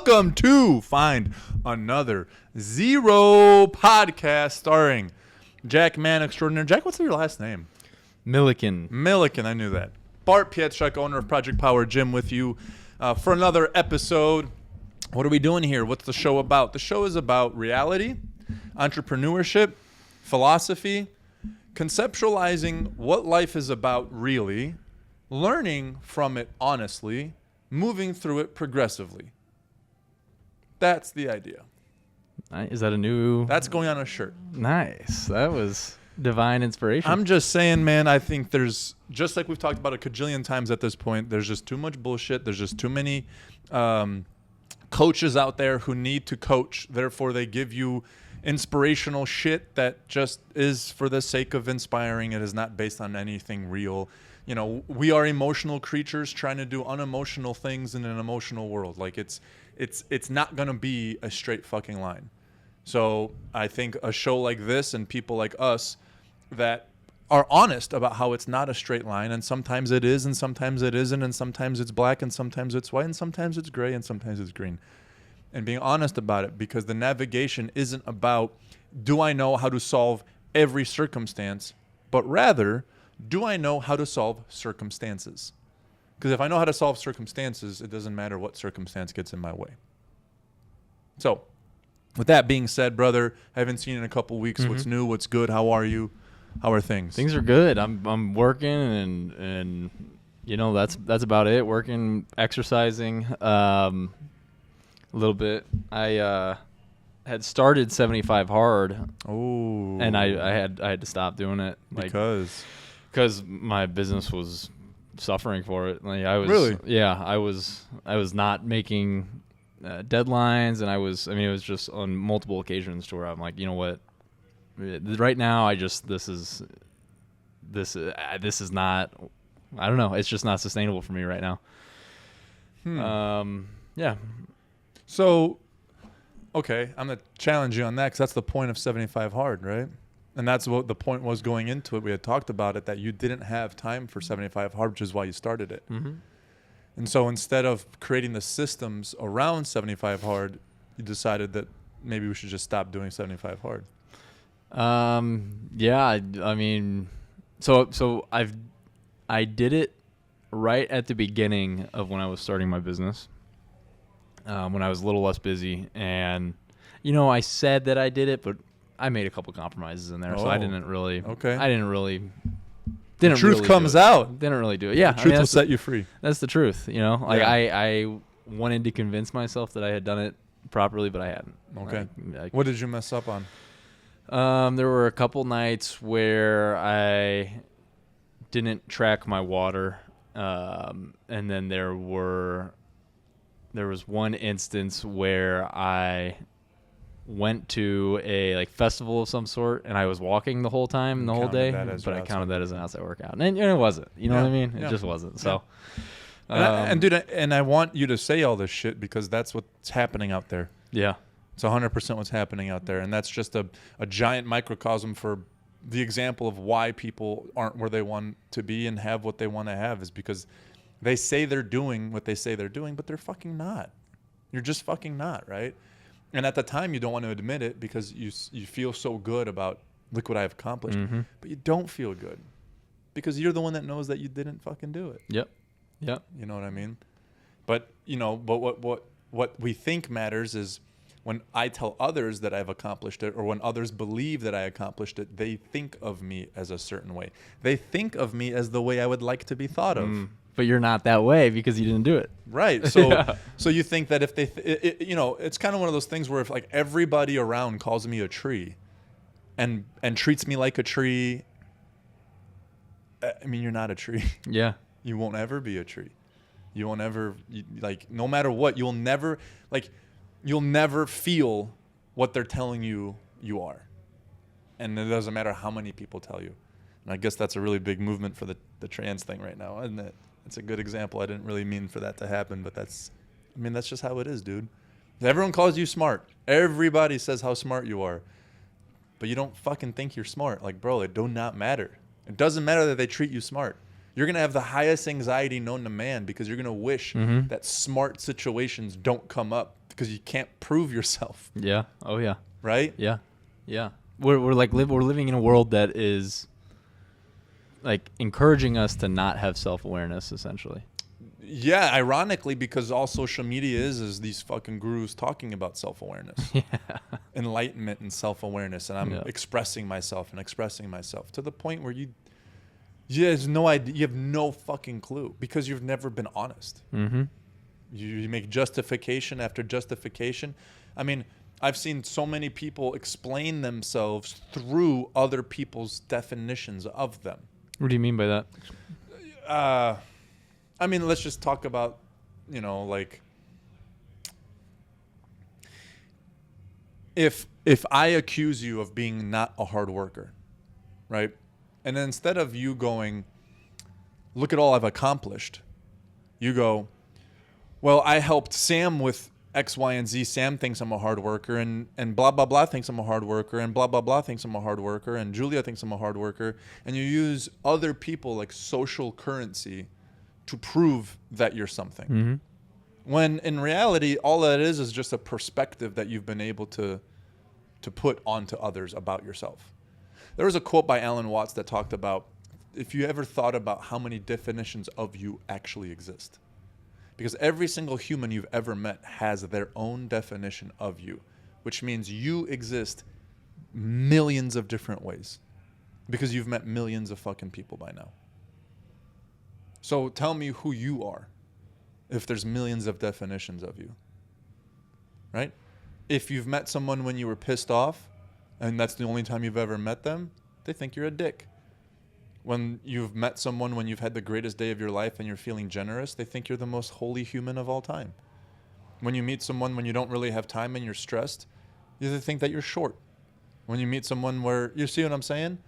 welcome to Find Another Zero podcast starring Jack Man Extraordinaire. Jack, what's your last name? Millikan, I knew that. Bart Pietrzak, owner of Project Power Gym, with you for another episode. What are we doing here? What's the show about? The show is about reality, entrepreneurship, philosophy, conceptualizing what life is about really, learning from it honestly, moving through it progressively. That's the idea. Is that a new... That's going on a shirt. Nice. That was divine inspiration. I'm just saying, man, I think there's, just like we've talked about a cajillion times at this point, there's just too much bullshit. There's just too many coaches out there who need to coach. Therefore, they give you inspirational shit that just is for the sake of inspiring. It is not based on anything real. You know, we are emotional creatures trying to do unemotional things in an emotional world. Like it's not going to be a straight fucking line. So I think a show like this and people like us that are honest about how it's not a straight line, and sometimes it is and sometimes it isn't, and sometimes it's black and sometimes it's white and sometimes it's gray and sometimes it's green. And being honest about it, because the navigation isn't about, do I know how to solve every circumstance, but rather, do I know how to solve circumstances? Because if I know how to solve circumstances, it doesn't matter what circumstance gets in my way. So, with that being said, brother, I haven't seen you in a couple weeks. What's new? What's good? How are you? How are things? Things are good. I'm working and you know that's about it. Working, exercising, a little bit. I had started 75 hard. Oh. And I had to stop doing it because my business was suffering for it. Like I was really? Yeah, I was not making deadlines, and it was just on multiple occasions to where I'm like, you know what, right now this is not, I don't know, it's just not sustainable for me right now. Yeah. So, okay, I'm going to challenge you on that because that's the point of 75 hard, right? And that's what the point was going into it. We had talked about it, that you didn't have time for 75 hard, which is why you started it. Mm-hmm. And so instead of creating the systems around 75 hard, you decided that maybe we should just stop doing 75 hard. Yeah, I mean, so I did it right at the beginning of when I was starting my business. When I was a little less busy, and you know, I said that I did it, but I made a couple compromises in there, so I didn't really. Okay. I didn't really. The truth really comes out. Didn't really do it. Yeah, the truth will set you free. That's the truth. You know, like I wanted to convince myself that I had done it properly, but I hadn't. Okay. What did you mess up on? There were a couple nights where I didn't track my water, and then there was one instance where I went to a festival of some sort, and I was walking the whole time, the whole day, but I counted that as an outside workout, and it wasn't. You know what I mean? It just wasn't. So, dude, I want you to say all this shit because that's what's happening out there. Yeah, it's 100% what's happening out there, and that's just a giant microcosm for the example of why people aren't where they want to be and have what they want to have, is because they say they're doing what they say they're doing, but they're fucking not. You're just fucking not, right? And at the time, you don't want to admit it because you feel so good about, look what I've accomplished. Mm-hmm. But you don't feel good because you're the one that knows that you didn't fucking do it. Yep. You know what I mean? But, you know, but what we think matters is when I tell others that I've accomplished it, or when others believe that I accomplished it, they think of me as a certain way. They think of me as the way I would like to be thought of. But you're not that way because you didn't do it. Right. So so you think that if they, you know, it's kind of one of those things where if like everybody around calls me a tree and treats me like a tree, I mean, you're not a tree. Yeah. You won't ever be a tree. You won't ever, no matter what, you'll never feel what they're telling you are. And it doesn't matter how many people tell you. And I guess that's a really big movement for the trans thing right now, isn't it? It's a good example. I didn't really mean for that to happen, but that's just how it is, dude. Everyone calls you smart. Everybody says how smart you are. But you don't fucking think you're smart. Like, bro, it do not matter. It doesn't matter that they treat you smart. You're going to have the highest anxiety known to man because you're going to wish that smart situations don't come up because you can't prove yourself. Yeah. Oh yeah. Right? Yeah. Yeah. We're living in a world that is like encouraging us to not have self-awareness, essentially. Yeah, ironically, because all social media is these fucking gurus talking about self-awareness, Yeah. enlightenment and self-awareness, and I'm Yeah. expressing myself to the point where you have no idea, you have no fucking clue because you've never been honest. Mm-hmm. You make justification after justification. I mean, I've seen so many people explain themselves through other people's definitions of them. What do you mean by that? I mean, let's just talk about, like, if I accuse you of being not a hard worker, right? And then instead of you going, look at all I've accomplished, you go, well, I helped Sam with X, Y, and Z. Sam thinks I'm a hard worker, and blah, blah, blah thinks I'm a hard worker, and blah, blah, blah thinks I'm a hard worker, and Julia thinks I'm a hard worker. And you use other people like social currency to prove that you're something. Mm-hmm. When in reality, all that is just a perspective that you've been able to put onto others about yourself. There was a quote by Alan Watts that talked about, if you ever thought about how many definitions of you actually exist. Because every single human you've ever met has their own definition of you, which means you exist millions of different ways because you've met millions of fucking people by now. So tell me who you are if there's millions of definitions of you, right? If you've met someone when you were pissed off and that's the only time you've ever met them, they think you're a dick. When you've met someone when you've had the greatest day of your life and you're feeling generous, they think you're the most holy human of all time. When you meet someone when you don't really have time and you're stressed, they think that you're short. When you meet someone where, you see what I'm saying?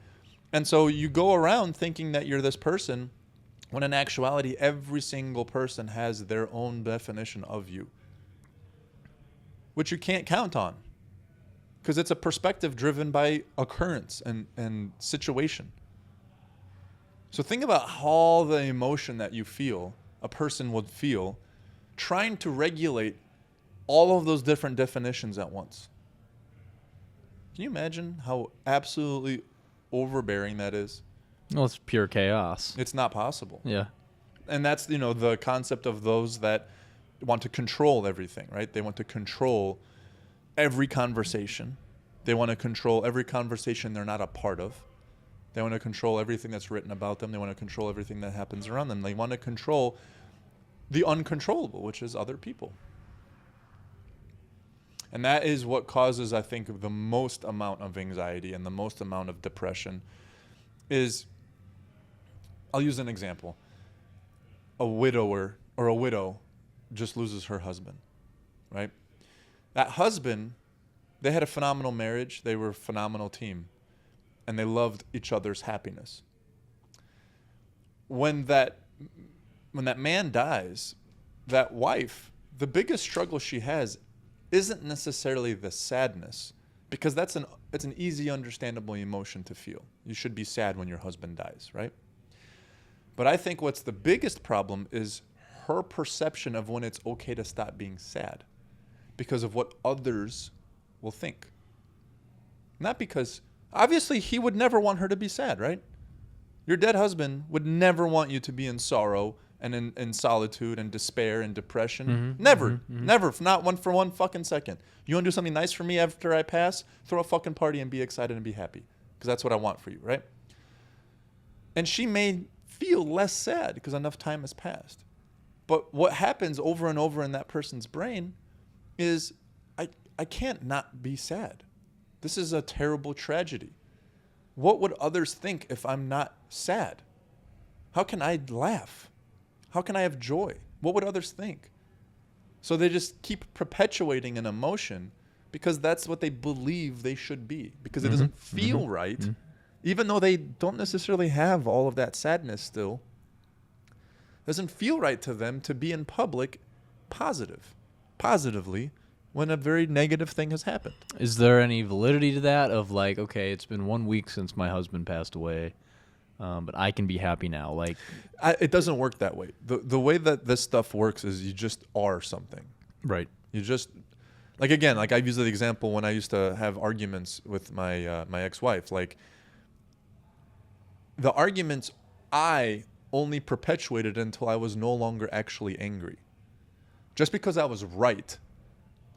And so you go around thinking that you're this person, when in actuality, every single person has their own definition of you, which you can't count on because it's a perspective driven by occurrence and situation. So think about all the emotion that you feel, a person would feel, trying to regulate all of those different definitions at once. Can you imagine how absolutely overbearing that is? Well, it's pure chaos. It's not possible. Yeah. And that's, the concept of those that want to control everything, right? They want to control every conversation. They want to control every conversation they're not a part of. They want to control everything that's written about them. They want to control everything that happens around them. They want to control the uncontrollable, which is other people. And that is what causes, I think, the most amount of anxiety and the most amount of depression is, I'll use an example. A widower or a widow just loses her husband, right? That husband, they had a phenomenal marriage. They were a phenomenal team. And they loved each other's happiness. When that man dies, that wife, the biggest struggle she has isn't necessarily the sadness, because it's an easy, understandable emotion to feel. You should be sad when your husband dies, right? But I think what's the biggest problem is her perception of when it's okay to stop being sad because of what others will think. Not because... Obviously, he would never want her to be sad, right? Your dead husband would never want you to be in sorrow and in solitude and despair and depression. Mm-hmm. Never. Mm-hmm. Never. Not one for one fucking second. You want to do something nice for me after I pass? Throw a fucking party and be excited and be happy. Because that's what I want for you, right? And she may feel less sad because enough time has passed. But what happens over and over in that person's brain is, I can't not be sad. This is a terrible tragedy. What would others think if I'm not sad? How can I laugh? How can I have joy? What would others think? So they just keep perpetuating an emotion because that's what they believe they should be, because it doesn't feel right, even though they don't necessarily have all of that sadness still. It doesn't feel right to them to be in public positively, when a very negative thing has happened. Is there any validity to that of like, okay, it's been 1 week since my husband passed away, but I can be happy now? Like, it doesn't work that way. The way that this stuff works is you just are something. right. You just, Like, again, like I've used the example when I used to have arguments with my my ex-wife. Like, the arguments I only perpetuated until I was no longer actually angry. Just because I was right,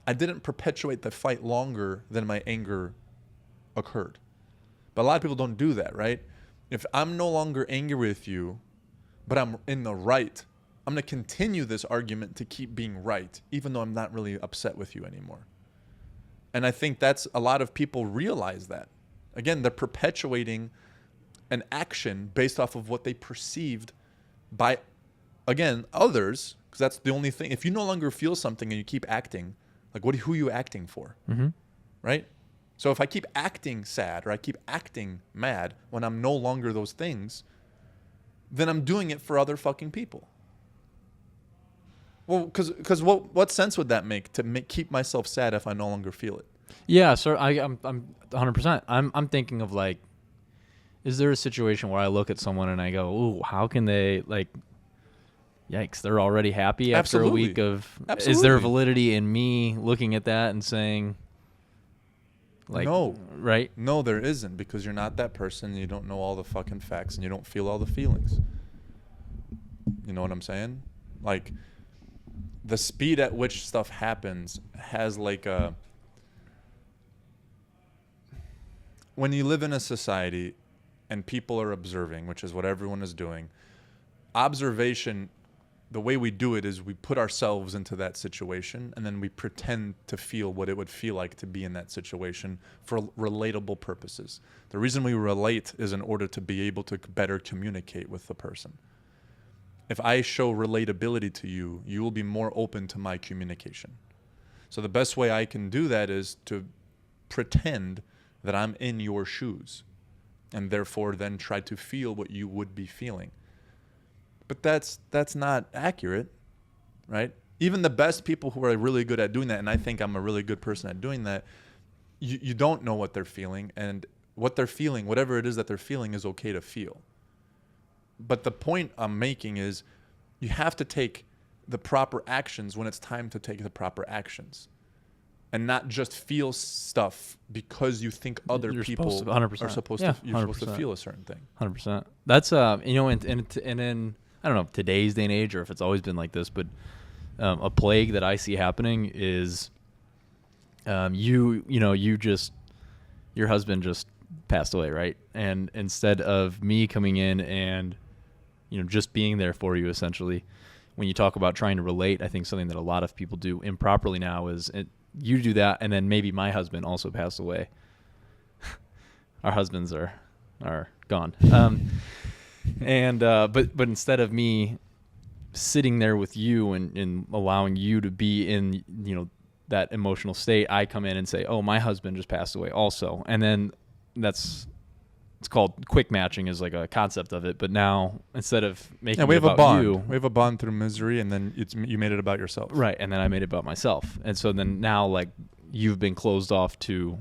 I didn't perpetuate the fight longer than my anger occurred. But a lot of people don't do that, right? If I'm no longer angry with you, but I'm in the right, I'm going to continue this argument to keep being right, even though I'm not really upset with you anymore. And I think that's a lot of people realize that. Again, they're perpetuating an action based off of what they perceived by, again, others, because that's the only thing. If you no longer feel something and you keep acting, like who are you acting for? Mm-hmm. Right? So if I keep acting sad or I keep acting mad when I'm no longer those things, then I'm doing it for other fucking people. Well, because what sense would that make to keep myself sad if I no longer feel it? Yeah, so I'm 100%. I'm thinking of like, is there a situation where I look at someone and I go, ooh, how can they, like, yikes, they're already happy after Absolutely. a week of, Absolutely. Is there validity in me looking at that and saying, like, no, right? No, there isn't, because you're not that person. You don't know all the fucking facts and you don't feel all the feelings. You know what I'm saying? Like, the speed at which stuff happens has like a, when you live in a society and people are observing, which is what everyone is doing, observation, the way we do it is we put ourselves into that situation and then we pretend to feel what it would feel like to be in that situation for relatable purposes. The reason we relate is in order to be able to better communicate with the person. If I show relatability to you, you will be more open to my communication. So the best way I can do that is to pretend that I'm in your shoes and therefore then try to feel what you would be feeling. But that's not accurate, right? Even the best people who are really good at doing that, and I think I'm a really good person at doing that, you don't know what they're feeling, and what they're feeling, whatever it is that they're feeling, is okay to feel. But the point I'm making is you have to take the proper actions when it's time to take the proper actions. And not just feel stuff because you think other people are supposed to feel a certain thing. 100%. That's you know, and in I don't know if today's day and age or if it's always been like this, but a plague that I see happening is your husband just passed away, right? And instead of me coming in and just being there for you, essentially, when you talk about trying to relate, I think something that a lot of people do improperly now is you do that, and then maybe my husband also passed away. Our husbands are gone. But instead of me sitting there with you and allowing you to be in that emotional state, I come in and say, oh, my husband just passed away also. And then it's called quick matching, is like a concept of it. But now instead of making we it have about a bond. you, we have a bond through misery, and then you made it about yourself. Right, and then I made it about myself. And so then now, like, you've been closed off to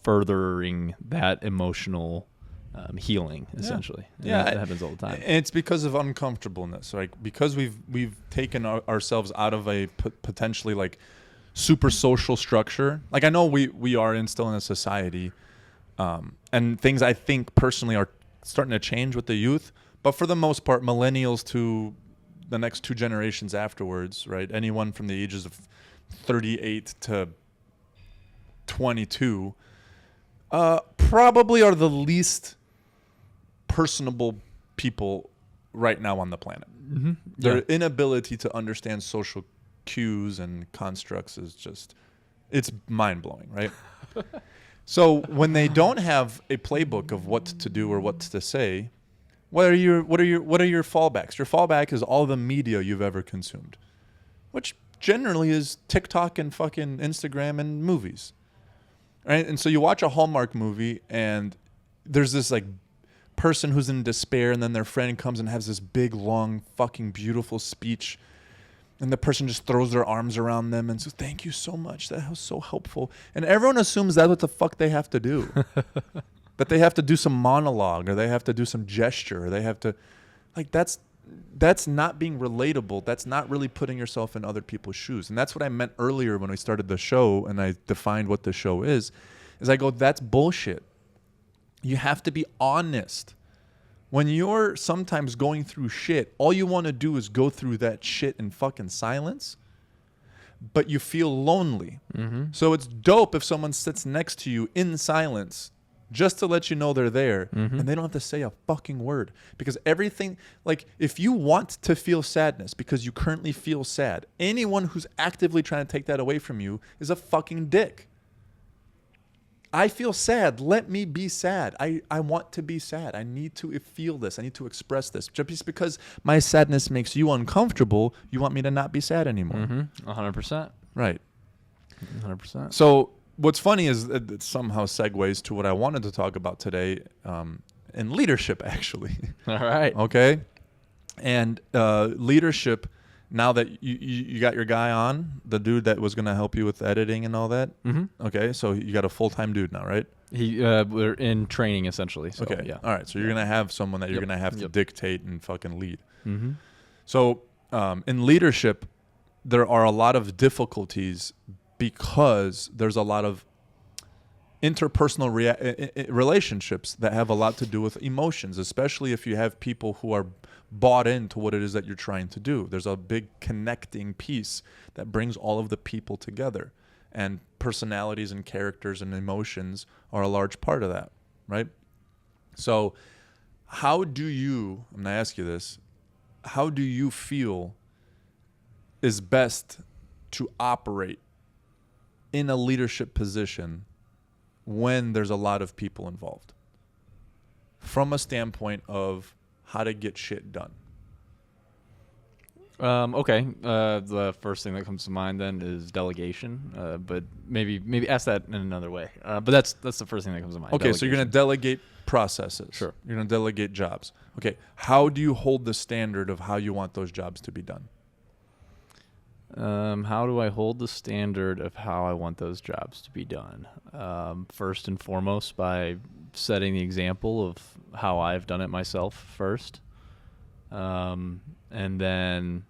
furthering that emotional healing, essentially. Yeah, that happens all the time. And it's because of uncomfortableness, right? Because we've taken ourselves out of a potentially like super social structure. Like, I know we are still in a society, and things I think personally are starting to change with the youth. But for the most part, millennials to the next two generations afterwards, right? Anyone from the ages of 38 to 22 probably are the least personable people right now on the planet. Mm-hmm. Their inability to understand social cues and constructs is just, it's mind-blowing, right? So when they don't have a playbook of what to do or what to say, what are your fallbacks? Your fallback is all the media you've ever consumed, which generally is TikTok and fucking Instagram and movies. Right? And so you watch a Hallmark movie and there's this like person who's in despair, and then their friend comes and has this big, long, fucking beautiful speech, and the person just throws their arms around them and says, "Thank you so much. That was so helpful." And everyone assumes that's what the fuck they have to do. That they have to do some monologue, or they have to do some gesture, or they have to, like, that's that's not being relatable. That's not really putting yourself in other people's shoes. And that's what I meant earlier when we started the show and I defined what the show is I go, that's bullshit. You have to be honest. When you're sometimes going through shit, all you want to do is go through that shit in fucking silence, but you feel lonely. Mm-hmm. So it's dope if someone sits next to you in silence just to let you know they're there, and they don't have to say a fucking word. Because everything, like, if you want to feel sadness because you currently feel sad, anyone who's actively trying to take that away from you is a fucking dick. I feel sad. Let me be sad. I want to be sad. I need to feel this. I need to express this. Just because my sadness makes you uncomfortable, you want me to not be sad anymore. 100%. Right. 100%. So what's funny is it somehow segues to what I wanted to talk about today in leadership, actually. All right. Okay. And leadership, now that you got your guy on, the dude that was going to help you with editing and all that. Mm-hmm. Okay. So you got a full-time dude now, right? We're in training, essentially. So, okay. Yeah. All right. So you're going to have someone that you're going to have to dictate and fucking lead. Mm-hmm. So in leadership, there are a lot of difficulties because there's a lot of interpersonal relationships that have a lot to do with emotions, especially if you have people who are bought into what it is that you're trying to do. There's a big connecting piece that brings all of the people together, and personalities and characters and emotions are a large part of that, right? So how do you, I'm going to ask you this, how do you feel is best to operate in a leadership position when there's a lot of people involved, from a standpoint of how to get shit done? Okay. The first thing that comes to mind then is delegation. But maybe ask that in another way. But that's the first thing that comes to mind. Okay, delegation. So you're going to delegate processes. Sure. You're going to delegate jobs. Okay. How do you hold the standard of how you want those jobs to be done? How do I hold the standard of how I want those jobs to be done? First and foremost, by setting the example of how I've done it myself first. And then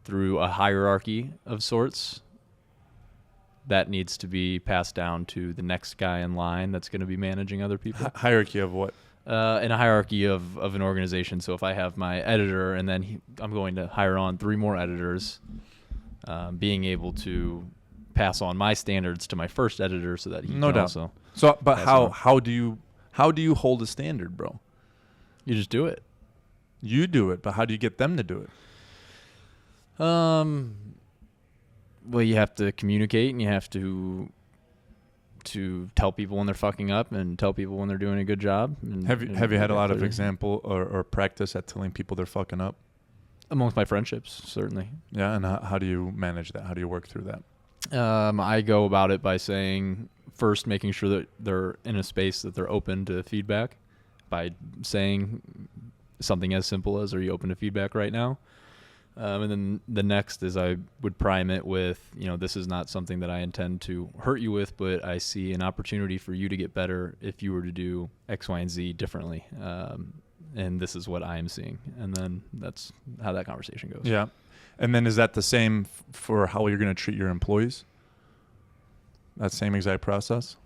through a hierarchy of sorts that needs to be passed down to the next guy in line that's going to be managing other people. Hierarchy of what? In a hierarchy of an organization. So if I have my editor and then I'm going to hire on 3 more editors, being able to pass on my standards to my first editor so that he no can doubt. Also. So, but how do you hold a standard, bro? You just do it. You do it, but how do you get them to do it? Well, you have to communicate and you have to tell people when they're fucking up and tell people when they're doing a good job. Have you had a lot of example or practice at telling people they're fucking up? Amongst my friendships, certainly. Yeah, and how do you manage that? How do you work through that? I go about it by saying, first, making sure that they're in a space that they're open to feedback, by saying something as simple as, are you open to feedback right now? And then the next is I would prime it with, this is not something that I intend to hurt you with, but I see an opportunity for you to get better if you were to do X, Y, and Z differently. And this is what I am seeing. And then that's how that conversation goes. Yeah. And then is that the same for how you're going to treat your employees? That same exact process?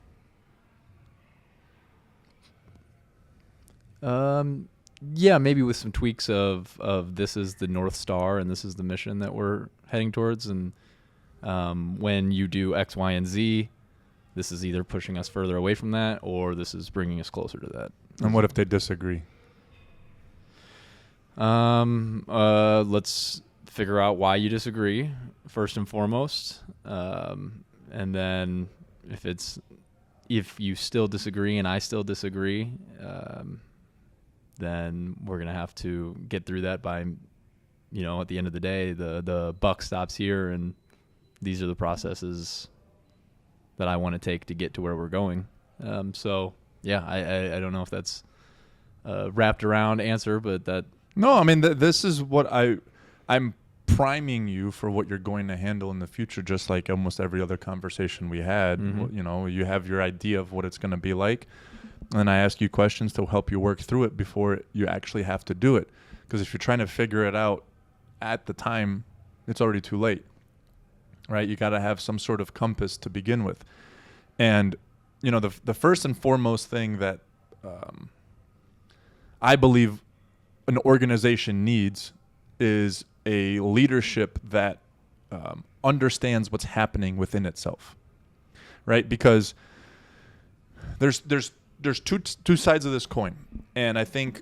Yeah, maybe with some tweaks of this is the North Star and this is the mission that we're heading towards. And when you do X, Y, and Z, this is either pushing us further away from that or this is bringing us closer to that. And what if they disagree? Let's figure out why you disagree first and foremost. And then if you still disagree and I still disagree, then we're going to have to get through that by, at the end of the day, the buck stops here and these are the processes that I want to take to get to where we're going. So yeah, I don't know if that's a wrapped around answer, but that. No, I mean, this is what I'm priming you for what you're going to handle in the future, just like almost every other conversation we had. Mm-hmm. You have your idea of what it's going to be like, and I ask you questions to help you work through it before you actually have to do it. Because if you're trying to figure it out at the time, it's already too late, right? You got to have some sort of compass to begin with. And, you know, the first and foremost thing that I believe an organization needs is a leadership that understands what's happening within itself, right? Because there's two sides of this coin, and I think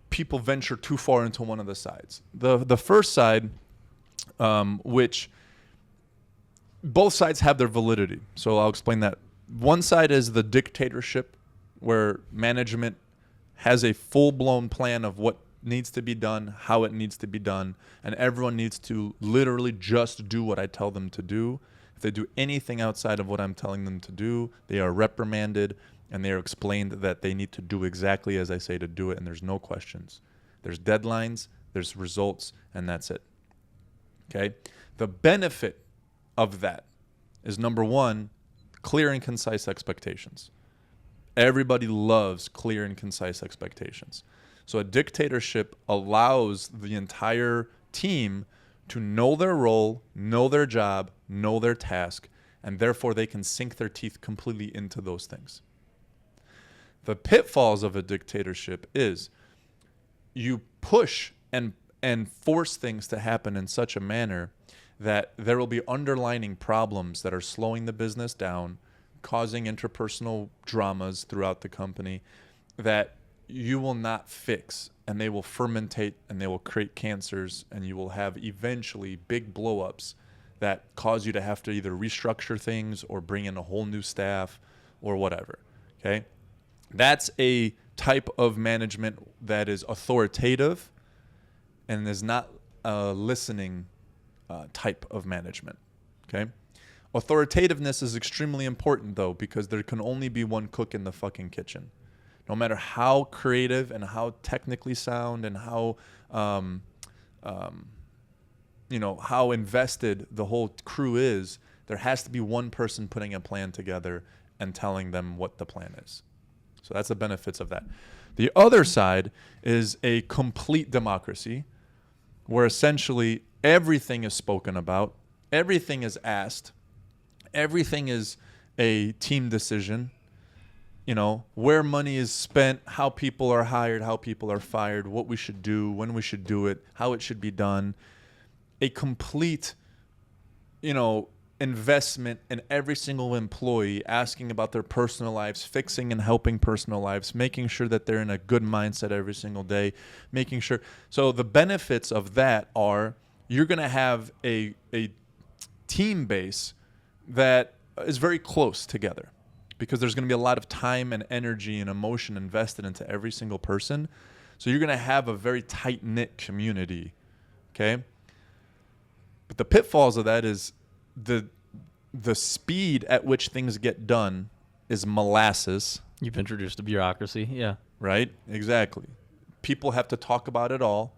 people venture too far into one of the sides. The first side, which both sides have their validity, so I'll explain that. One side is the dictatorship, where management has a full-blown plan of what needs to be done, how it needs to be done, and everyone needs to literally just do what I tell them to do. If they do anything outside of what I'm telling them to do, they are reprimanded, and they are explained that they need to do exactly as I say to do it, and there's no questions. There's deadlines, there's results, and that's it. Okay? The benefit of that is, number one, clear and concise expectations. Everybody loves clear and concise expectations. So a dictatorship allows the entire team to know their role, know their job, know their task, and therefore they can sink their teeth completely into those things. The pitfalls of a dictatorship is you push and force things to happen in such a manner that there will be underlining problems that are slowing the business down, causing interpersonal dramas throughout the company that you will not fix, and they will fermentate and they will create cancers, and you will have eventually big blow-ups that cause you to have to either restructure things or bring in a whole new staff or whatever. Okay? That's a type of management that is authoritative and is not a listening type of management. Okay? Authoritativeness is extremely important, though, because there can only be one cook in the fucking kitchen. No matter how creative and how technically sound and how, how invested the whole crew is, there has to be one person putting a plan together and telling them what the plan is. So that's the benefits of that. The other side is a complete democracy, where essentially everything is spoken about, everything is asked, everything is a team decision. You know, where money is spent, how people are hired, how people are fired, what we should do, when we should do it, how it should be done. A complete, investment in every single employee, asking about their personal lives, fixing and helping personal lives, making sure that they're in a good mindset every single day, making sure. So the benefits of that are you're going to have a team base that is very close together, because there's going to be a lot of time and energy and emotion invested into every single person. So you're going to have a very tight-knit community, okay? But the pitfalls of that is the speed at which things get done is molasses. You've introduced a bureaucracy, yeah. Right? Exactly. People have to talk about it all.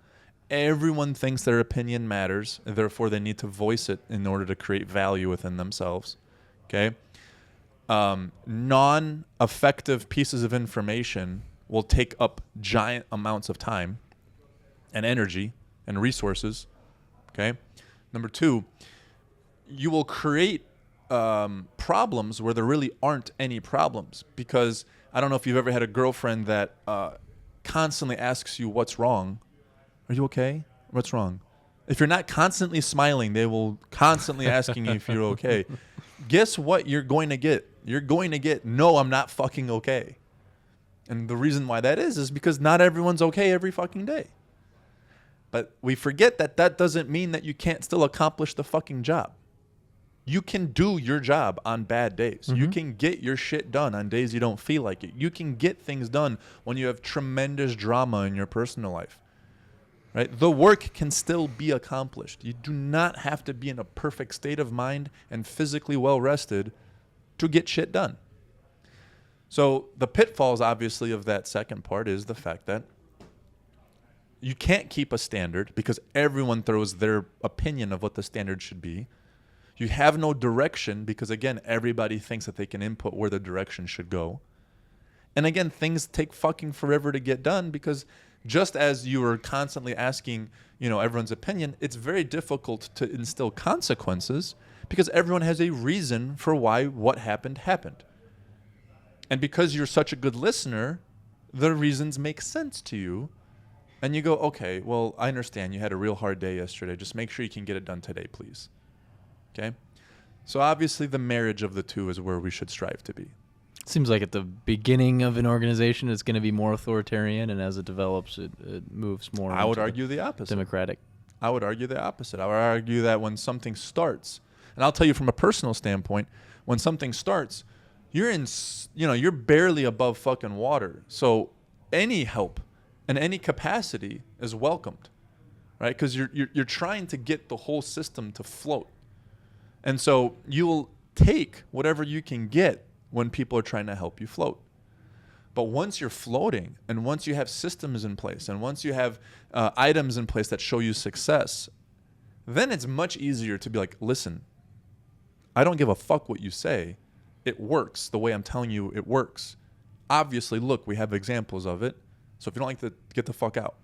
Everyone thinks their opinion matters, and therefore they need to voice it in order to create value within themselves, okay? Non-effective pieces of information will take up giant amounts of time and energy and resources, okay? Number two, you will create problems where there really aren't any problems, because I don't know if you've ever had a girlfriend that constantly asks you what's wrong. Are you okay? What's wrong? If you're not constantly smiling, they will constantly asking you if you're okay. Guess what you're going to get? You're going to get, no, I'm not fucking okay. And the reason why that is because not everyone's okay every fucking day. But we forget that doesn't mean that you can't still accomplish the fucking job. You can do your job on bad days. Mm-hmm. You can get your shit done on days you don't feel like it. You can get things done when you have tremendous drama in your personal life. Right? The work can still be accomplished. You do not have to be in a perfect state of mind and physically well rested to get shit done. So the pitfalls, obviously, of that second part is the fact that you can't keep a standard because everyone throws their opinion of what the standard should be. You have no direction because, again, everybody thinks that they can input where the direction should go. And again, things take fucking forever to get done because Just as you are constantly asking, everyone's opinion, it's very difficult to instill consequences because everyone has a reason for why what happened. And because you're such a good listener, the reasons make sense to you. And you go, okay, well, I understand you had a real hard day yesterday. Just make sure you can get it done today, please. Okay? So obviously the marriage of the two is where we should strive to be. Seems like at the beginning of an organization, it's going to be more authoritarian, and as it develops, it moves more. I would argue the opposite. Democratic. I would argue the opposite. I would argue that when something starts, and I'll tell you from a personal standpoint, when something starts, you're barely above fucking water. So any help in any capacity is welcomed, right? Because you're trying to get the whole system to float, and so you will take whatever you can get when people are trying to help you float. But once you're floating, and once you have systems in place, and once you have items in place that show you success, then it's much easier to be like, listen, I don't give a fuck what you say. It works the way I'm telling you it works. Obviously, look, we have examples of it. So if you don't like it, get the fuck out.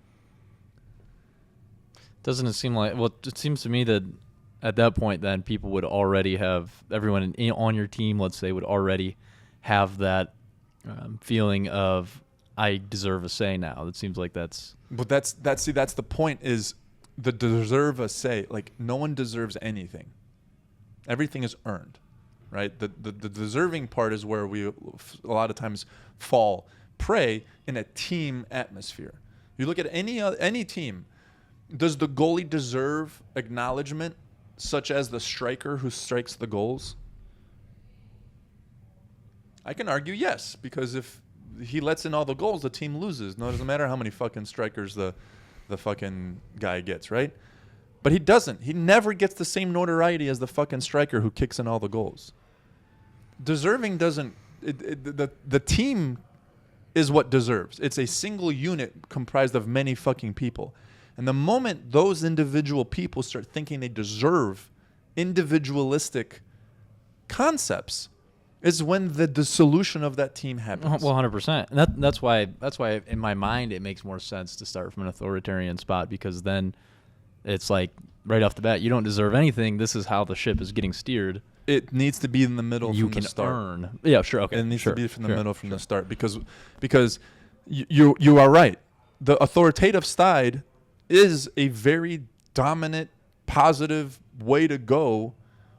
Doesn't it seem like, well, it seems to me that at that point, then people would already have, everyone on your team, let's say, would already have that feeling of, I deserve a say now. It seems like that's. But that's the point, is the deserve a say. Like, no one deserves anything. Everything is earned, right? The deserving part is where we a lot of times fall prey in a team atmosphere. You look at any team. Does the goalie deserve acknowledgement, such as the striker who strikes the goals? I can argue yes, because if he lets in all the goals, the team loses. No, it doesn't matter how many fucking strikers the fucking guy gets, right? But he doesn't. He never gets the same notoriety as the fucking striker who kicks in all the goals. Deserving doesn't. The team is what deserves. It's a single unit comprised of many fucking people. And the moment those individual people start thinking they deserve individualistic concepts is when the dissolution of that team happens. Well, 100%. And that's why in my mind it makes more sense to start from an authoritarian spot, because then it's like right off the bat, you don't deserve anything. This is how the ship is getting steered. It needs to be in the middle You from can the start. earn. Yeah, sure. Okay. It needs to be from the middle from sure. the start, because you are right. The authoritative side is a very dominant, positive way to go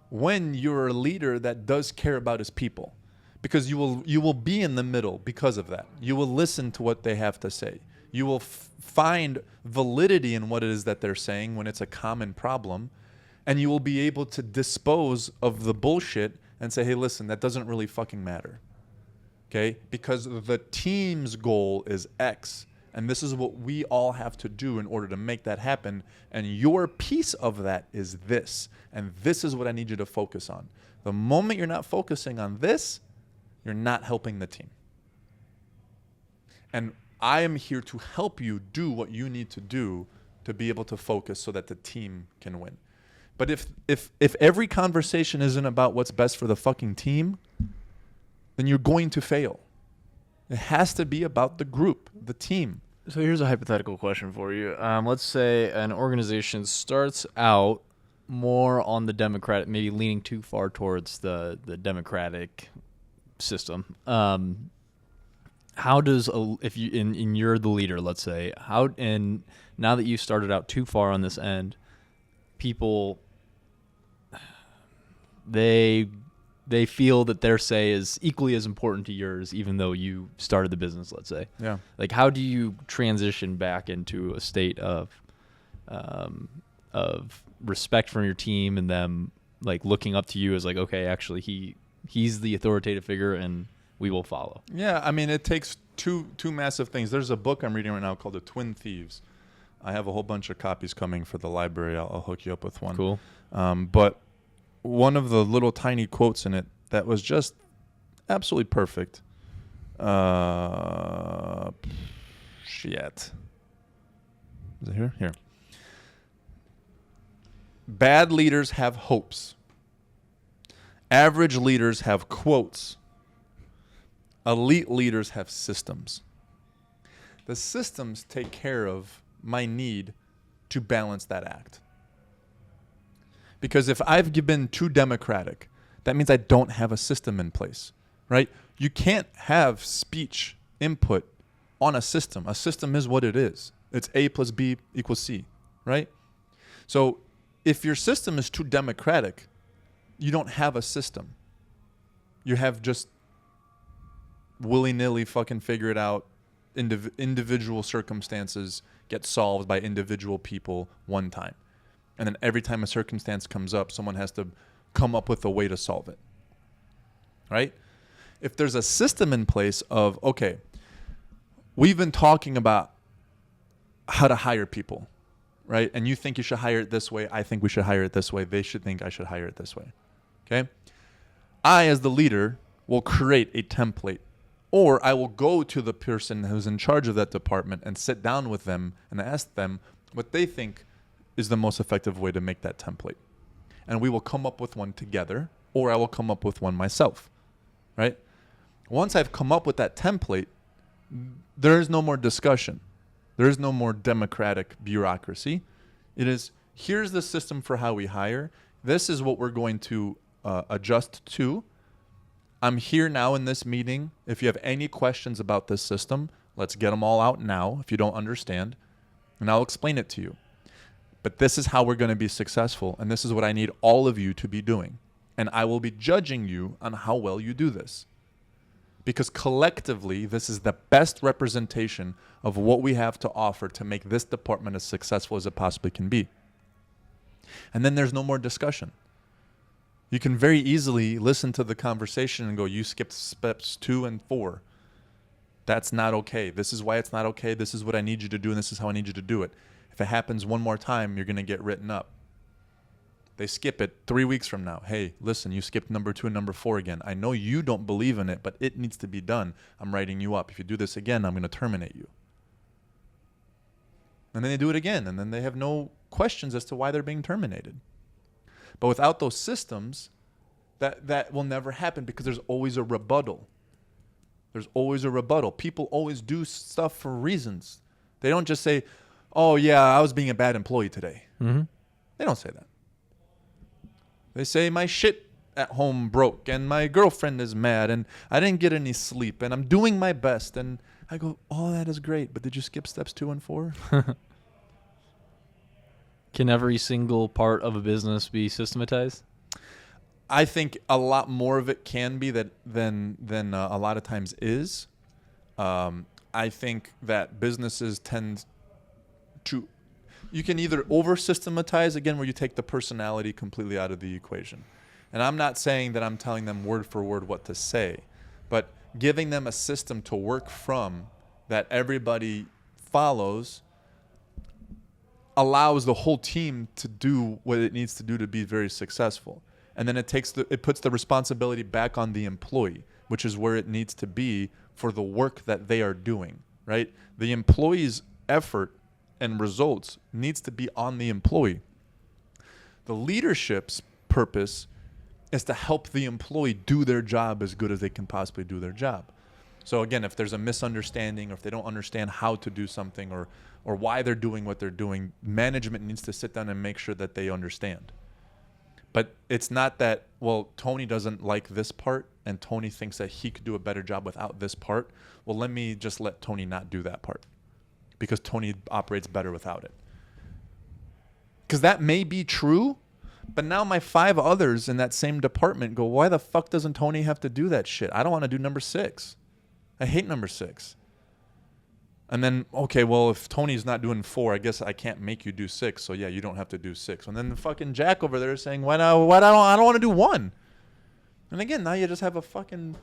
when you're a leader that does care about his people, because you will be in the middle because of that. You will listen to what they have to say. You will find validity in what it is that they're saying when it's a common problem, and you will be able to dispose of the bullshit and say, hey, listen, that doesn't really fucking matter. Okay? Because the team's goal is X. And this is what we all have to do in order to make that happen. And your piece of that is this. And this is what I need you to focus on. The moment you're not focusing on this, you're not helping the team. And I am here to help you do what you need to do to be able to focus so that the team can win. But if every conversation isn't about what's best for the fucking team, then you're going to fail. It has to be about the group, the team. So here's a hypothetical question for you. Let's say an organization starts out more on the democratic, maybe leaning too far towards the democratic system. How does if you and you're the leader, let's say, and now that you started out too far on this end, people they feel that their say is equally as important to yours, even though you started the business, let's say. Yeah. Like, how do you transition back into a state of respect from your team and them like looking up to you as like, okay, actually he's the authoritative figure and we will follow? Yeah, I mean, it takes two massive things. There's a book I'm reading right now called The Twin Thieves. I have a whole bunch of copies coming for the library. I'll hook you up with one. Cool. But one of the little tiny quotes in it that was just absolutely perfect. Shit. Is it here? Here. Bad leaders have hopes. Average leaders have quotes. Elite leaders have systems. The systems take care of my need to balance that act. Because if I've been too democratic, that means I don't have a system in place, right? You can't have speech input on a system. A system is what it is. It's A plus B equals C, right? So if your system is too democratic, you don't have a system. You have just willy-nilly fucking figure it out. Individual circumstances get solved by individual people one time. And then every time a circumstance comes up, someone has to come up with a way to solve it, right? If there's a system in place of, okay, we've been talking about how to hire people, right? And you think you should hire it this way. I think we should hire it this way. They should think I should hire it this way, okay? I, as the leader, will create a template, or I will go to the person who's in charge of that department and sit down with them and ask them what they think is the most effective way to make that template. And we will come up with one together, or I will come up with one myself, right? Once I've come up with that template, there is no more discussion. There is no more democratic bureaucracy. It is, here's the system for how we hire. This is what we're going to adjust to. I'm here now in this meeting. If you have any questions about this system, let's get them all out now if you don't understand, and I'll explain it to you. But this is how we're going to be successful, and this is what I need all of you to be doing. And I will be judging you on how well you do this. Because collectively, this is the best representation of what we have to offer to make this department as successful as it possibly can be. And then there's no more discussion. You can very easily listen to the conversation and go, you skipped steps 2 and 4. That's not okay. This is why it's not okay. This is what I need you to do, and this is how I need you to do it. If it happens one more time, you're going to get written up. They skip it 3 weeks from now. Hey, listen, you skipped number 2 and number 4 again. I know you don't believe in it, but it needs to be done. I'm writing you up. If you do this again, I'm going to terminate you. And then they do it again, and then they have no questions as to why they're being terminated. But without those systems, that will never happen because there's always a rebuttal. There's always a rebuttal. People always do stuff for reasons. They don't just say, oh, yeah, I was being a bad employee today. Mm-hmm. They don't say that. They say my shit at home broke and my girlfriend is mad and I didn't get any sleep and I'm doing my best. And I go, oh, that is great. But did you skip steps 2 and 4? Can every single part of a business be systematized? I think a lot more of it can be than a lot of times is. I think that businesses tend to, you can either over systematize, again, where you take the personality completely out of the equation. And I'm not saying that I'm telling them word for word what to say, but giving them a system to work from that everybody follows allows the whole team to do what it needs to do to be very successful. And then it puts the responsibility back on the employee, which is where it needs to be for the work that they are doing, right? The employee's effort and results needs to be on the employee. The leadership's purpose is to help the employee do their job as good as they can possibly do their job. So again, if there's a misunderstanding or if they don't understand how to do something or why they're doing what they're doing, management needs to sit down and make sure that they understand. But it's not that, well, Tony doesn't like this part and Tony thinks that he could do a better job without this part. Well, let me just let Tony not do that part because Tony operates better without it. Because that may be true, but now my 5 others in that same department go, why the fuck doesn't Tony have to do that shit? I don't want to do number 6. I hate number 6. And then, okay, well, if Tony's not doing 4, I guess I can't make you do 6. So yeah, you don't have to do 6. And then the fucking Jack over there is saying, I don't want to do 1. And again, now you just have a fucking,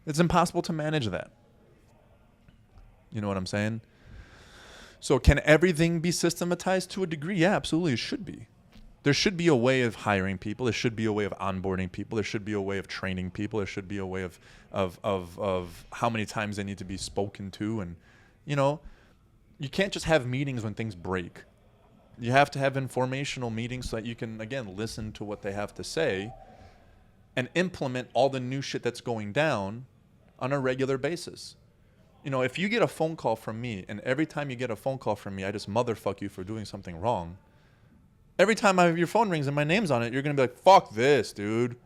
it's impossible to manage that. You know what I'm saying? So can everything be systematized to a degree? Yeah, absolutely. It should be. There should be a way of hiring people. There should be a way of onboarding people. There should be a way of training people. There should be a way of how many times they need to be spoken to. And, you know, you can't just have meetings when things break. You have to have informational meetings so that you can, again, listen to what they have to say and implement all the new shit that's going down on a regular basis. If you get a phone call from me, and every time you get a phone call from me, I just motherfuck you for doing something wrong. Every time your phone rings and my name's on it, you're going to be like, fuck this, dude.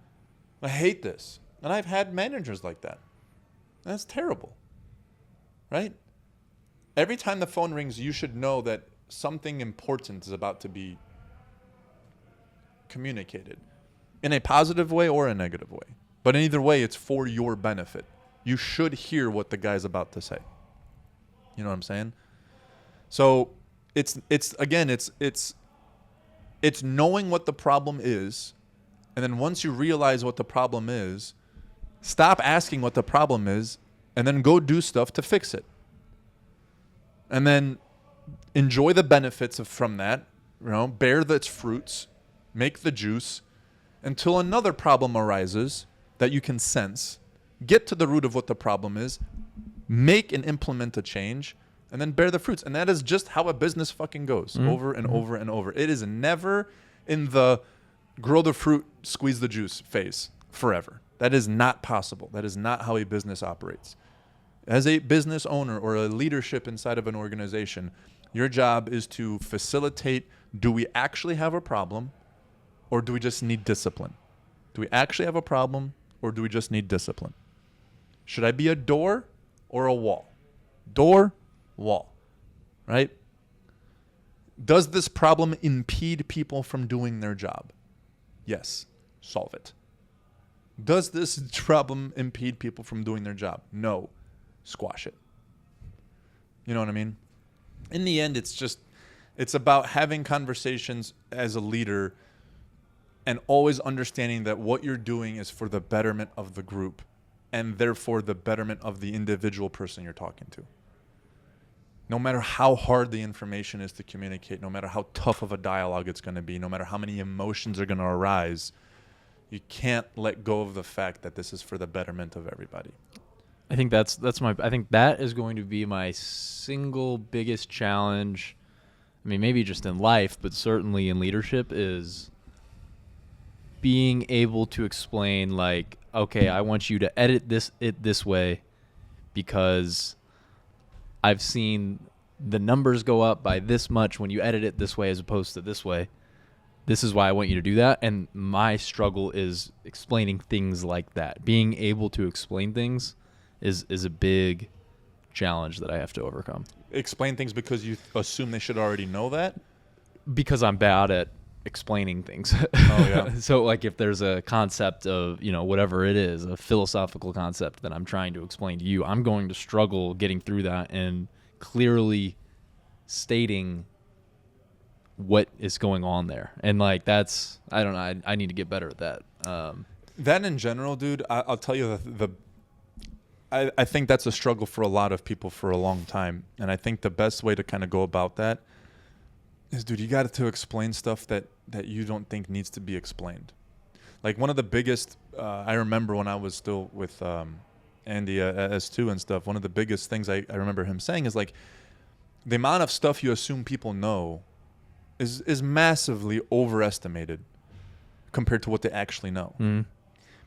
I hate this. And I've had managers like that. That's terrible. Right? Every time the phone rings, you should know that something important is about to be communicated in a positive way or a negative way. But in either way, it's for your benefit. You should hear what the guy's about to say. You know what I'm saying? So it's knowing what the problem is, and then once you realize what the problem is, stop asking what the problem is, and then go do stuff to fix it. And then enjoy the benefits from that, bear its fruits, make the juice, until another problem arises that you can sense. Get to the root of what the problem is, make and implement a change, and then bear the fruits. And that is just how a business fucking goes, over and over and over. It is never in the grow the fruit, squeeze the juice phase forever. That is not possible. That is not how a business operates. As a business owner or a leadership inside of an organization, your job is to facilitate, do we actually have a problem, or do we just need discipline? Do we actually have a problem, or do we just need discipline? Should I be a door or a wall? Door, wall, right? Does this problem impede people from doing their job? Yes, solve it. Does this problem impede people from doing their job? No, squash it. You know what I mean? In the end, it's about having conversations as a leader and always understanding that what you're doing is for the betterment of the group and therefore the betterment of the individual person you're talking to. No matter how hard the information is to communicate, no matter how tough of a dialogue it's going to be, no matter how many emotions are going to arise, you can't let go of the fact that this is for the betterment of everybody. I think I think that is going to be my single biggest challenge. I mean, maybe just in life, but certainly in leadership, is being able to explain, like, okay, I want you to edit this way because I've seen the numbers go up by this much when you edit it this way as opposed to this way. This is why I want you to do that. And my struggle is explaining things like that. Being able to explain things is a big challenge that I have to overcome. Explain things because you assume they should already know that? Because I'm bad at explaining things. Oh, yeah. So, like, if there's a concept of, whatever it is, a philosophical concept that I'm trying to explain to you, I'm going to struggle getting through that and clearly stating what is going on there. And, like, that's, I don't know, I need to get better at that. That in general, dude, I'll tell you I think that's a struggle for a lot of people for a long time. And I think the best way to kind of go about that is, dude, you got to explain stuff that you don't think needs to be explained. Like, one of the biggest, I remember when I was still with Andy at S2 and stuff, one of the biggest things I remember him saying is, like, the amount of stuff you assume people know is massively overestimated compared to what they actually know.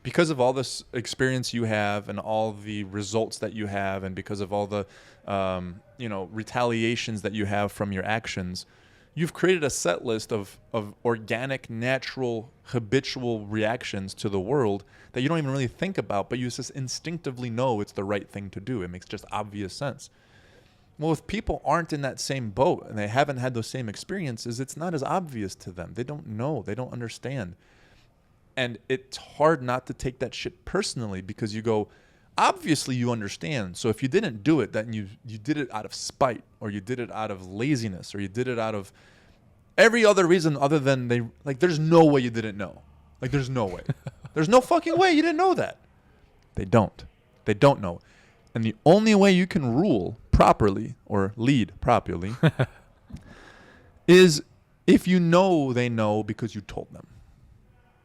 Because of all this experience you have and all the results that you have, and because of all the retaliations that you have from your actions, you've created a set list of organic, natural, habitual reactions to the world that you don't even really think about, but you just instinctively know it's the right thing to do. It makes just obvious sense. Well, if people aren't in that same boat and they haven't had those same experiences, it's not as obvious to them. They don't know. They don't understand. And it's hard not to take that shit personally, because you go, obviously you understand. So if you didn't do it, then you did it out of spite, or you did it out of laziness, or you did it out of every other reason other than there's no way you didn't know. Like, there's no way. There's no fucking way you didn't know that. They don't. They don't know. And the only way you can rule properly or lead properly is if you know they know because you told them.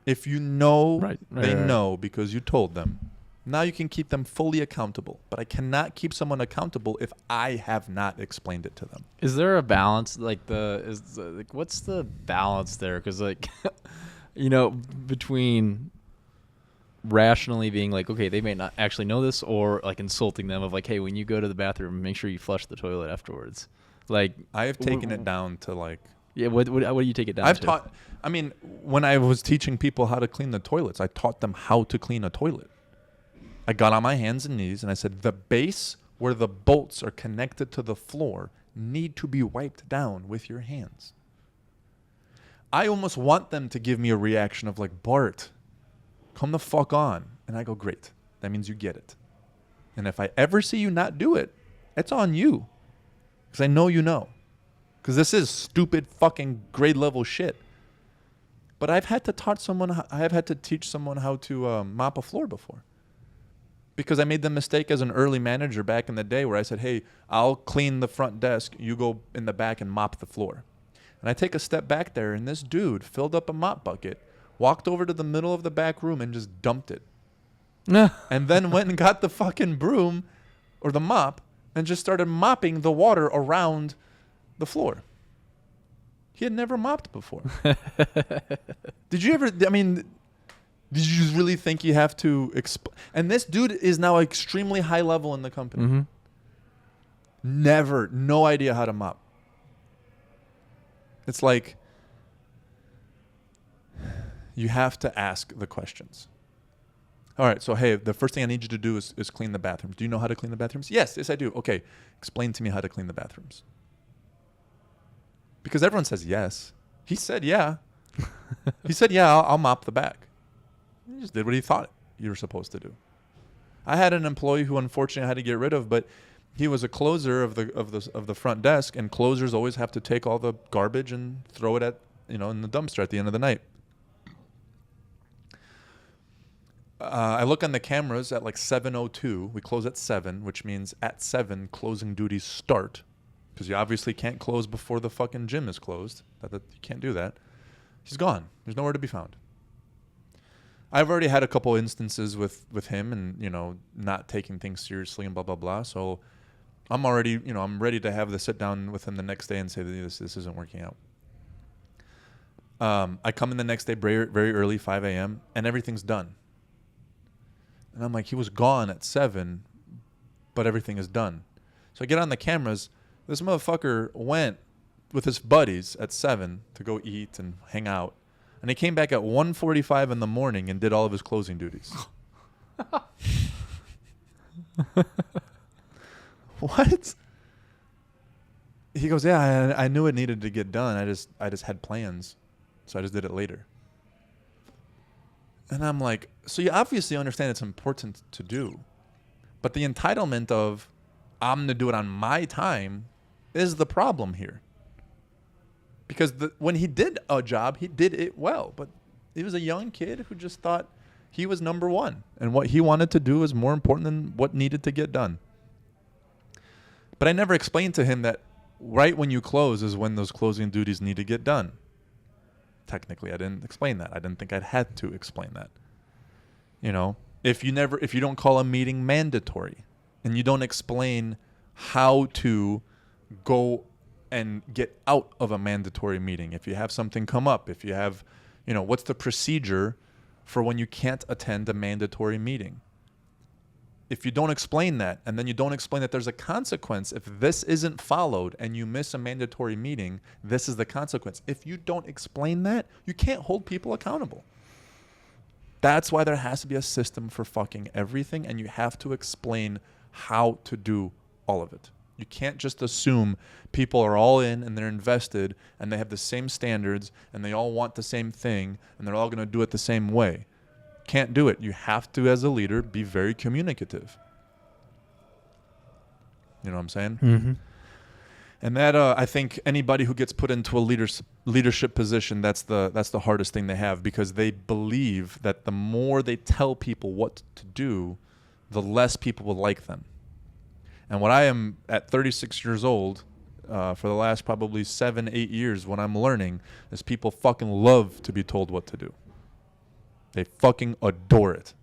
If you know they know because you told them, now you can keep them fully accountable. But I cannot keep someone accountable if I have not explained it to them. Is there a balance? What's the balance there? Because, between rationally being like, okay, they may not actually know this, or like insulting them of like, hey, when you go to the bathroom, make sure you flush the toilet afterwards. Like, I have taken it down to like. Yeah, what do you take it down I've to? taught. I mean, when I was teaching people how to clean the toilets, I taught them how to clean a toilet. I got on my hands and knees and I said, the base where the bolts are connected to the floor need to be wiped down with your hands. I almost want them to give me a reaction of like, Bart, come the fuck on. And I go, great. That means you get it. And if I ever see you not do it, it's on you. Because I know you know. Because this is stupid fucking grade level shit. But I've had to teach someone how to mop a floor before. Because I made the mistake as an early manager back in the day where I said, hey, I'll clean the front desk. You go in the back and mop the floor. And I take a step back there, and this dude filled up a mop bucket, walked over to the middle of the back room, and just dumped it. And then went and got the fucking broom or the mop and just started mopping the water around the floor. He had never mopped before. Did you really think you have to and this dude is now extremely high level in the company. Mm-hmm. No idea how to mop. It's like you have to ask the questions. All right, so hey, the first thing I need you to do is clean the bathrooms. Do you know how to clean the bathrooms? Yes, I do. Okay, explain to me how to clean the bathrooms. Because everyone says yes. He said yeah. He said, yeah, I'll mop the back. He just did what he thought you were supposed to do. I had an employee who unfortunately I had to get rid of, but he was a closer of the front desk, and closers always have to take all the garbage and throw it in the dumpster at the end of the night. I look on the cameras at like 7:02. We close at 7, which means at 7 closing duties start, because you obviously can't close before the fucking gym is closed. You can't do that. He's gone. There's nowhere to be found. I've already had a couple instances with him and, not taking things seriously and blah, blah, blah. So I'm already, I'm ready to have the sit down with him the next day and say that this isn't working out. I come in the next day very, very early, 5 a.m., and everything's done. And I'm like, he was gone at 7, but everything is done. So I get on the cameras. This motherfucker went with his buddies at 7 to go eat and hang out. And he came back at 1:45 in the morning and did all of his closing duties. What? He goes, yeah, I knew it needed to get done. I just had plans, so I just did it later. And I'm like, so you obviously understand it's important to do, but the entitlement of I'm going to do it on my time is the problem here. Because when he did a job, he did it well, but he was a young kid who just thought he was number one, and what he wanted to do was more important than what needed to get done. But I never explained to him that right when you close is when those closing duties need to get done. Technically, I didn't explain that. I didn't think I'd had to explain that. If you don't call a meeting mandatory and you don't explain how to go and get out of a mandatory meeting, if you have something come up, if you have, what's the procedure for when you can't attend a mandatory meeting? If you don't explain that, and then you don't explain that there's a consequence, if this isn't followed and you miss a mandatory meeting, this is the consequence. If you don't explain that, you can't hold people accountable. That's why there has to be a system for fucking everything, and you have to explain how to do all of it. You can't just assume people are all in and they're invested and they have the same standards and they all want the same thing and they're all going to do it the same way. Can't do it. You have to, as a leader, be very communicative. You know what I'm saying? Mm-hmm. And that I think anybody who gets put into a leadership position, that's the hardest thing they have, because they believe that the more they tell people what to do, the less people will like them. And what I am at 36 years old, for the last probably 7-8 years, what I'm learning is people fucking love to be told what to do. They fucking adore it.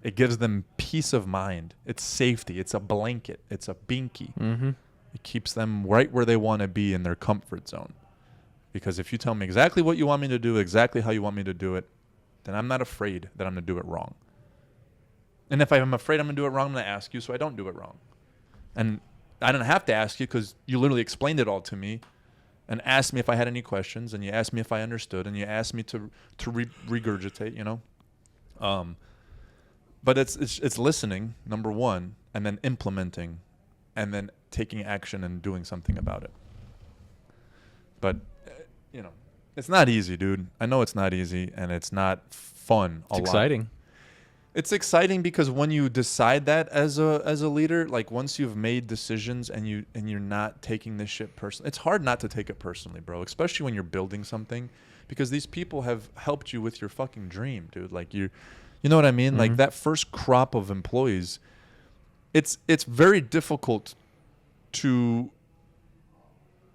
It gives them peace of mind. It's safety. It's a blanket. It's a binky. Mm-hmm. It keeps them right where they want to be in their comfort zone. Because if you tell me exactly what you want me to do, exactly how you want me to do it, then I'm not afraid that I'm going to do it wrong. And if I'm afraid I'm going to do it wrong, I'm going to ask you so I don't do it wrong. And I didn't have to ask you because you literally explained it all to me and asked me if I had any questions, and you asked me if I understood, and you asked me to regurgitate, you know. But it's listening, number one, and then implementing, and then taking action and doing something about it. But, you know, it's not easy, dude. I know it's not easy, and it's not fun a lot. It's exciting. It's exciting because when you decide that as a leader, like once you've made decisions and you're not taking this shit personally, it's hard not to take it personally, bro. Especially when you're building something, because these people have helped you with your fucking dream, dude. Like you know what I mean? Mm-hmm. Like that first crop of employees, it's very difficult to,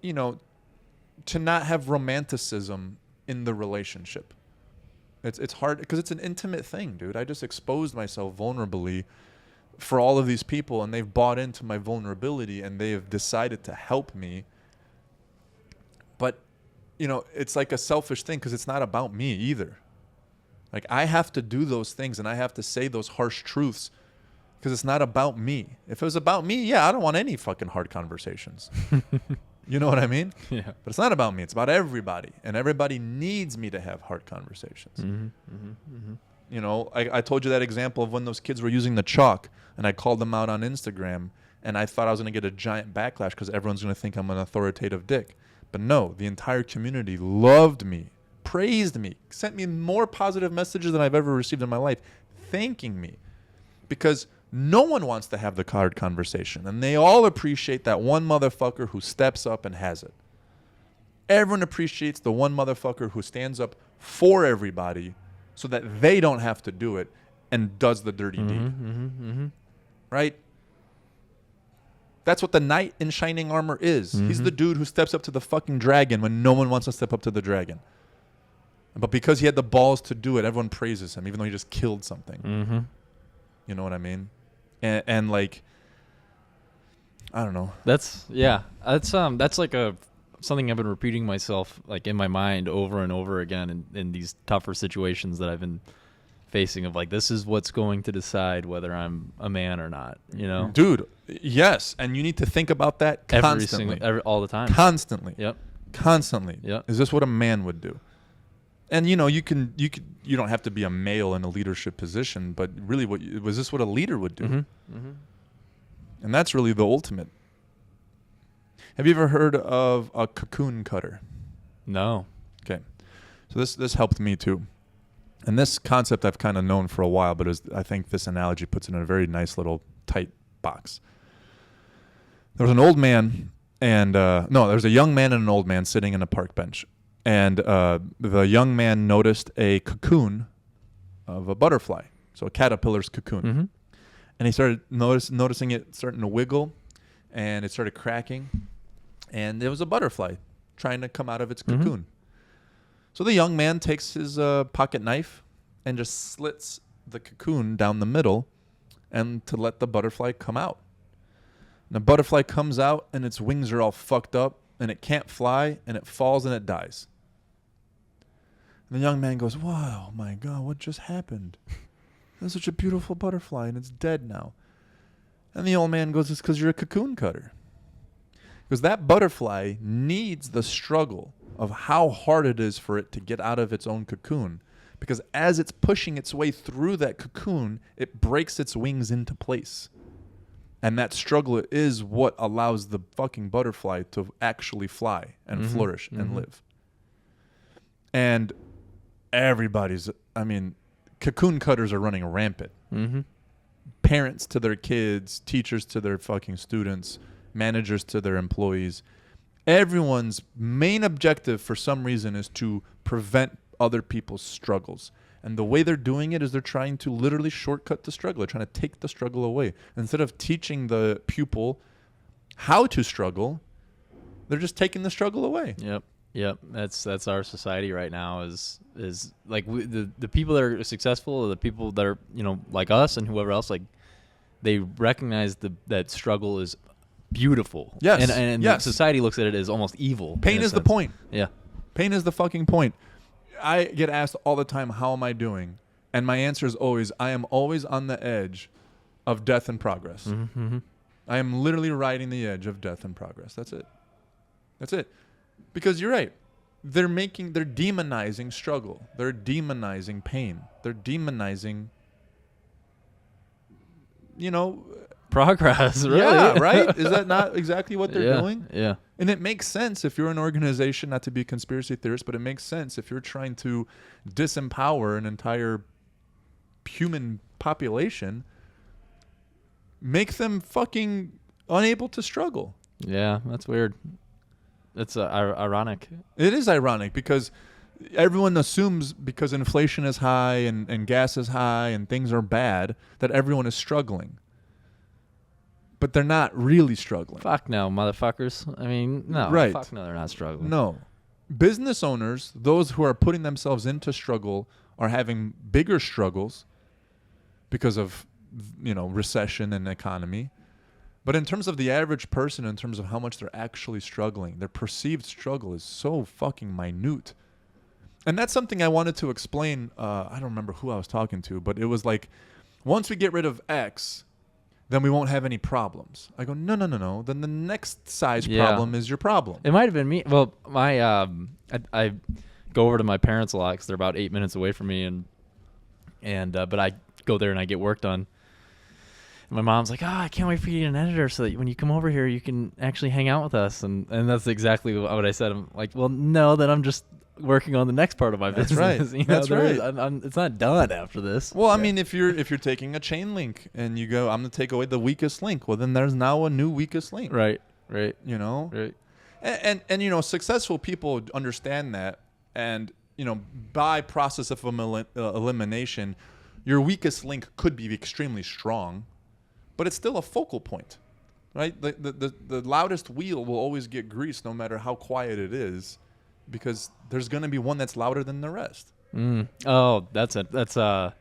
you know, to not have romanticism in the relationship. It's hard because it's an intimate thing, dude. I just exposed myself vulnerably for all of these people, and they've bought into my vulnerability, and they have decided to help me. But, you know, it's like a selfish thing because it's not about me either. Like, I have to do those things, and I have to say those harsh truths because it's not about me. If it was about me, yeah, I don't want any fucking hard conversations. You know what I mean? Yeah. But it's not about me. It's about everybody. And everybody needs me to have hard conversations. Mm-hmm, mm-hmm, mm-hmm. You know, I told you that example of when those kids were using the chalk, and I called them out on Instagram, and I thought I was going to get a giant backlash because everyone's going to think I'm an authoritative dick. But no, the entire community loved me, praised me, sent me more positive messages than I've ever received in my life, thanking me. Because no one wants to have the hard conversation, and they all appreciate that one motherfucker who steps up and has it. Everyone appreciates the one motherfucker who stands up for everybody so that they don't have to do it and does the dirty deed. Mm-hmm, mm-hmm. Right? That's what the knight in shining armor is. Mm-hmm. He's the dude who steps up to the fucking dragon when no one wants to step up to the dragon. But because he had the balls to do it, everyone praises him, even though he just killed something. Mm-hmm. You know what I mean? And like, I don't know. That's like something I've been repeating myself like in my mind over and over again in these tougher situations that I've been facing of like, this is what's going to decide whether I'm a man or not, you know? Dude, yes. And you need to think about that constantly. All the time. Constantly. Yep. Constantly. Yep. Is this what a man would do? And you know, you don't have to be a male in a leadership position, but really, was this what a leader would do? Mm-hmm. Mm-hmm. And that's really the ultimate. Have you ever heard of a cocoon cutter? No. Okay, so this helped me too, and this concept I've kind of known for a while, but I think this analogy puts it in a very nice little tight box. There was an old man, and there was a young man and an old man sitting in a park bench. And the young man noticed a cocoon of a butterfly, so a caterpillar's cocoon. Mm-hmm. And he started noticing it starting to wiggle, and it started cracking. And there was a butterfly trying to come out of its cocoon. Mm-hmm. So the young man takes his pocket knife and just slits the cocoon down the middle and to let the butterfly come out. And the butterfly comes out, and its wings are all fucked up, and it can't fly, and it falls, and it dies. And the young man goes, wow, my God, what just happened? That's such a beautiful butterfly, and it's dead now. And the old man goes, it's because you're a cocoon cutter. Because that butterfly needs the struggle of how hard it is for it to get out of its own cocoon. Because as it's pushing its way through that cocoon, it breaks its wings into place. And that struggle is what allows the fucking butterfly to actually fly and mm-hmm. flourish mm-hmm. and live. And cocoon cutters are running rampant. Mm-hmm. Parents to their kids, teachers to their fucking students, managers to their employees. Everyone's main objective for some reason is to prevent other people's struggles. And the way they're doing it is they're trying to literally shortcut the struggle. They're trying to take the struggle away. Instead of teaching the pupil how to struggle, they're just taking the struggle away. Yep. That's our society right now is like the people that are successful, or the people that are, you know, like us and whoever else, like they recognize that struggle is beautiful. Yes. And yes. Society looks at it as almost evil. Pain is the point. Yeah. Pain is the fucking point. I get asked all the time, how am I doing? And my answer is always, I am always on the edge of death and progress. Mm-hmm. I am literally riding the edge of death and progress. That's it. That's it. Because you're right. They're demonizing struggle. They're demonizing pain. They're demonizing, progress, really. Yeah, right? Is that not exactly what they're doing? Yeah. And it makes sense if you're an organization, not to be a conspiracy theorist, but it makes sense if you're trying to disempower an entire human population, make them fucking unable to struggle. Yeah, that's weird. It's ironic. It is ironic because everyone assumes because inflation is high and gas is high and things are bad that everyone is struggling. But they're not really struggling. Fuck no, motherfuckers. I mean, no. Right. Fuck no, they're not struggling. No. Business owners, those who are putting themselves into struggle, are having bigger struggles because of, recession and economy. But in terms of the average person, in terms of how much they're actually struggling, their perceived struggle is so fucking minute. And that's something I wanted to explain. I don't remember who I was talking to, but it was like, once we get rid of X, then we won't have any problems. I go, no. Then the next size problem is your problem. It might have been me. Well, I go over to my parents a lot because they're about 8 minutes away from me, but I go there and I get work done. And my mom's like, I can't wait for you to get an editor so that when you come over here, you can actually hang out with us. And that's exactly what I said. I'm like, well, no, then I'm just working on the next part of my business. Right. That's right. It's not done after this. Well, I mean, if you're taking a chain link and you go, I'm going to take away the weakest link. Well, then there's now a new weakest link. Right. Right. And successful people understand that. And, by process of elimination, your weakest link could be extremely strong, but it's still a focal point, right? The loudest wheel will always get greased no matter how quiet it is, because there's going to be one that's louder than the rest. Oh, that's it. That's Jocko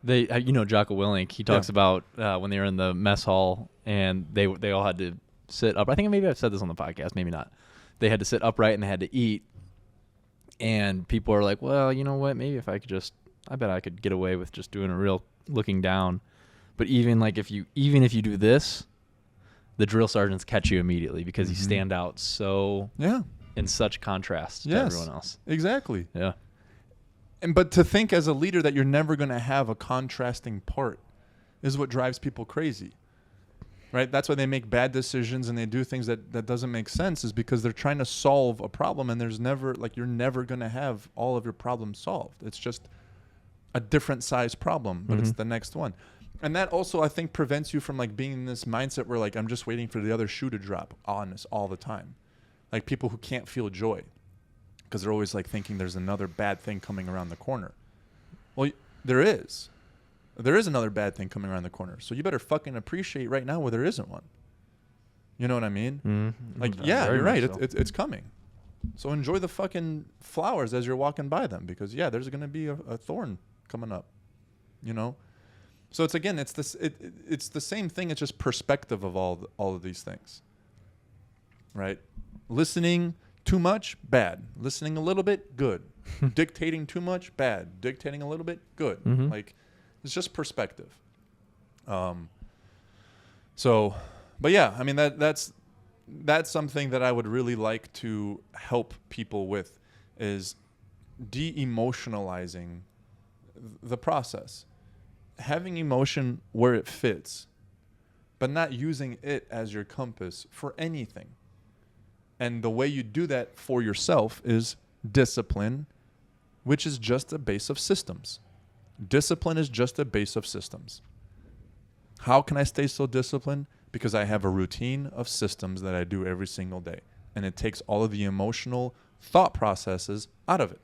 Willink. He talks about when they were in the mess hall and they all had to sit up. I think maybe I've said this on the podcast, maybe not. They had to sit upright and they had to eat. And people are like, well, you know what? Maybe if I bet I could get away with just doing a real looking down. But even if you do this, the drill sergeants catch you immediately because you stand out so in such contrast to everyone else. Exactly. Yeah. But to think as a leader that you're never going to have a contrasting part is what drives people crazy. Right? That's why they make bad decisions and they do things that doesn't make sense, is because they're trying to solve a problem and there's never, you're never going to have all of your problems solved. It's just a different size problem, but it's the next one. And that also, I think, prevents you from being in this mindset where I'm just waiting for the other shoe to drop on us all the time. Like people who can't feel joy because they're always thinking there's another bad thing coming around the corner. Well, there is. There is another bad thing coming around the corner. So you better fucking appreciate right now where there isn't one. You know what I mean? Mm-hmm. You're right. So. It's coming. So enjoy the fucking flowers as you're walking by them, because there's going to be a thorn coming up. So it's it's the same thing. It's just perspective of all of these things. Right? Listening too much, bad. Listening a little bit, good. Dictating too much, bad. Dictating a little bit, good. Mm-hmm. It's just perspective. But yeah, I mean that's something that I would really like to help people with, is de-emotionalizing the process. Having emotion where it fits, but not using it as your compass for anything. And the way you do that for yourself is discipline, which is just a base of systems. Discipline is just a base of systems. How can I stay so disciplined? Because I have a routine of systems that I do every single day. And it takes all of the emotional thought processes out of it.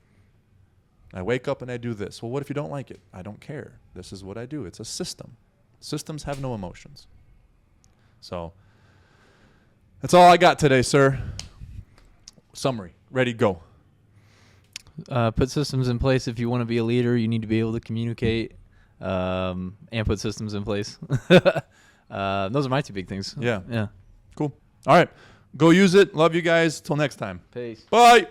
I wake up and I do this. Well, what if you don't like it? I don't care. This is what I do. It's a system. Systems have no emotions. So that's all I got today, sir. Summary. Ready, go. Put systems in place. If you want to be a leader, you need to be able to communicate and put systems in place. Those are my two big things. Yeah. Cool. All right. Go use it. Love you guys. Till next time. Peace. Bye.